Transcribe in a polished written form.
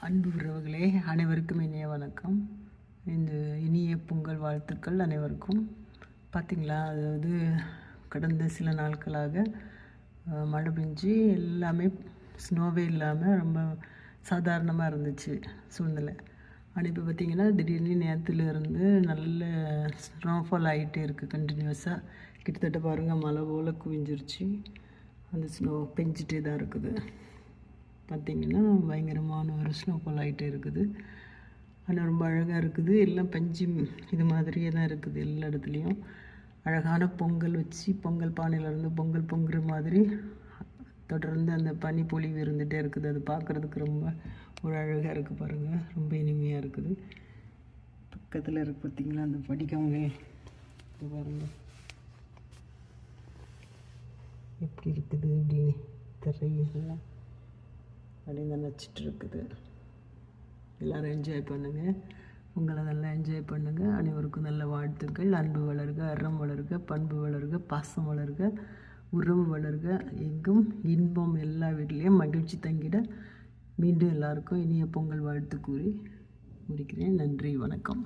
அன்பு உறவுகளே, அனைவருக்கும் இனிய வணக்கம். இந்த இனிய பொங்கல் வாழ்த்துக்கள் அனைவருக்கும். பார்த்திங்களா, அதாவது கடந்த சில நாட்களாக மழை பெஞ்சு எல்லாமே ஸ்னோவே இல்லாமல் ரொம்ப சாதாரணமாக இருந்துச்சு சூழ்நிலை. ஆனால் இப்போ பார்த்திங்கன்னா திடீர்னு நேரத்துலேருந்து நல்ல ஸ்னோஃபால் ஆகிட்டே இருக்குது கண்டினியூஸாக. கிட்டத்தட்ட பாருங்கள், மழை போல் குவிஞ்சிருச்சு. அந்த ஸ்னோ பெஞ்சிட்டே தான் இருக்குது. பார்த்திங்கன்னா பயங்கரமான ஒரு ஸ்னோஃபால் ஆகிட்டே இருக்குது. ஆனால் ரொம்ப அழகாக இருக்குது. எல்லாம் பஞ்சு இது மாதிரியே தான் இருக்குது. எல்லா இடத்துலையும் அழகான பொங்கல் வச்சு பொங்கல் பானையிலேருந்து பொங்கல் பொங்குற மாதிரி தொடர்ந்து அந்த பனி பொழிவு இருந்துகிட்டே இருக்குது. அது பார்க்குறதுக்கு ரொம்ப ஒரு அழகாக இருக்குது பாருங்கள். ரொம்ப இனிமையாக இருக்குது. பக்கத்தில் இருக்குது பார்த்திங்களா அந்த படிக்கவங்க, இது பாருங்கள் எப்படி இருக்குது அப்படின்னு தெரியல. அப்படின்னு நினச்சிட்டு இருக்குது. எல்லோரும் என்ஜாய் பண்ணுங்கள். உங்களை நல்லா என்ஜாய் பண்ணுங்கள். அனைவருக்கும் நல்ல வாழ்த்துக்கள். அன்பு வளர்க, அறம் வளர்க, பண்பு வளர்க, பாசம் வளர்க, உறவு வளர்க, எங்கும் இன்பம் எல்லா வீட்லேயும் மகிழ்ச்சி தங்கிட மீண்டும் எல்லாருக்கும் இனிய பொங்கல் வாழ்த்து கூறி முடிக்கிறேன். நன்றி, வணக்கம்.